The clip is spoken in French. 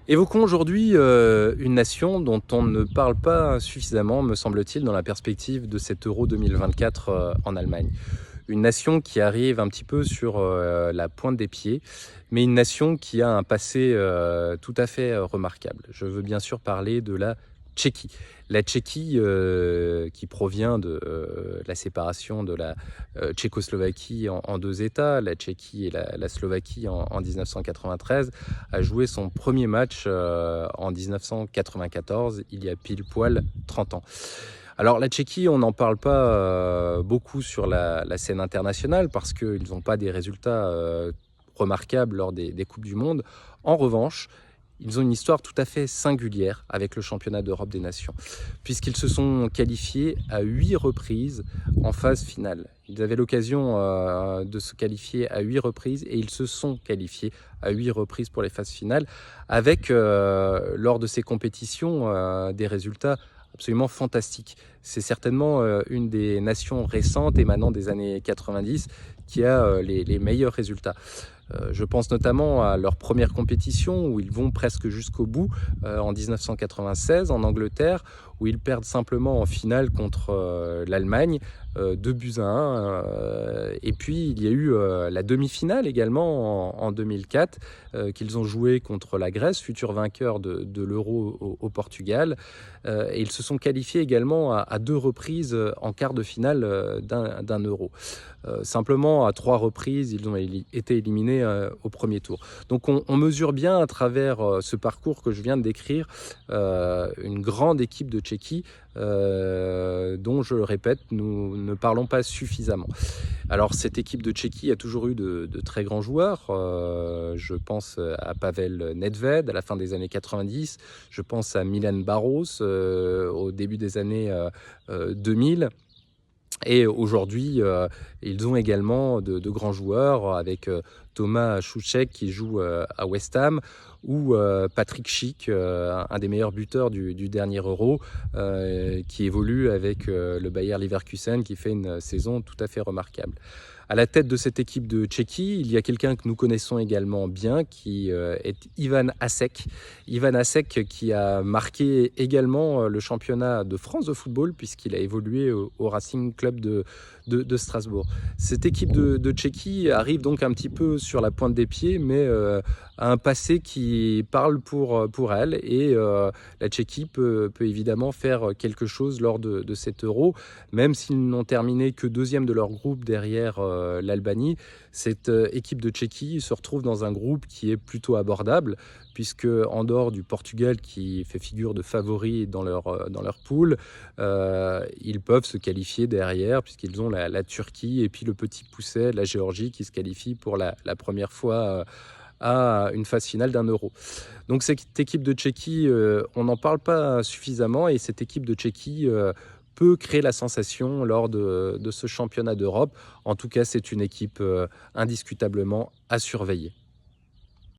Évoquons aujourd'hui une nation dont on ne parle pas suffisamment, me semble-t-il, dans la perspective de cet Euro 2024 en Allemagne. Une nation qui arrive un petit peu sur la pointe des pieds, mais une nation qui a un passé tout à fait remarquable. Je veux bien sûr parler de la Tchéquie. La Tchéquie qui provient de la séparation de la Tchécoslovaquie en deux États, la Tchéquie et la Slovaquie en 1993, a joué son premier match en 1994, il y a pile poil 30 ans. Alors la Tchéquie, on n'en parle pas beaucoup sur la scène internationale parce qu'ils n'ont pas des résultats remarquables lors des Coupes du Monde. En revanche, ils ont une histoire tout à fait singulière avec le championnat d'Europe des Nations, puisqu'ils se sont qualifiés à 8 reprises en phase finale. Ils avaient l'occasion de se qualifier à 8 reprises et ils se sont qualifiés à 8 reprises pour les phases finales, avec, lors de ces compétitions, des résultats absolument fantastiques. C'est certainement une des nations récentes émanant des années 90 qui a les meilleurs résultats. Je pense notamment à leur première compétition où ils vont presque jusqu'au bout en 1996 en Angleterre, où ils perdent simplement en finale contre l'Allemagne, 2 buts à 1. Et puis il y a eu la demi-finale également en 2004 qu'ils ont joué contre la Grèce, futur vainqueur de l'Euro au Portugal. Et ils se sont qualifiés également à 2 reprises en quart de finale d'un Euro. Simplement, à 3 reprises, ils ont été éliminés au premier tour. Donc on mesure bien à travers ce parcours que je viens de décrire une grande équipe de Tchéquie dont, je le répète, nous ne parlons pas suffisamment. Alors cette équipe de Tchéquie a toujours eu de très grands joueurs. Je pense à Pavel Nedved à la fin des années 90. Je pense à Milan Baros au début des années 2000. Et aujourd'hui, ils ont également de grands joueurs avec Thomas Souček qui joue à West Ham ou Patrick Schick, un des meilleurs buteurs du dernier Euro, qui évolue avec le Bayer Leverkusen, qui fait une saison tout à fait remarquable. À la tête de cette équipe de Tchéquie, il y a quelqu'un que nous connaissons également bien, qui est Ivan Asek. Ivan Asek qui a marqué également le championnat de France de football, puisqu'il a évolué au Racing Club de Strasbourg. Cette équipe de Tchéquie arrive donc un petit peu sur la pointe des pieds, mais a un passé qui parle pour elle. Et la Tchéquie peut évidemment faire quelque chose lors de cet Euro, même s'ils n'ont terminé que deuxième de leur groupe derrière l'Albanie. Cette équipe de Tchéquie se retrouve dans un groupe qui est plutôt abordable, puisque en dehors du Portugal qui fait figure de favori dans leur poule, ils peuvent se qualifier derrière, puisqu'ils ont la Turquie et puis le petit pousset, la Géorgie, qui se qualifie pour la première fois à une phase finale d'un Euro. Donc cette équipe de Tchéquie, on n'en parle pas suffisamment, et cette équipe de Tchéquie peut créer la sensation lors de ce championnat d'Europe. En tout cas, c'est une équipe indiscutablement à surveiller.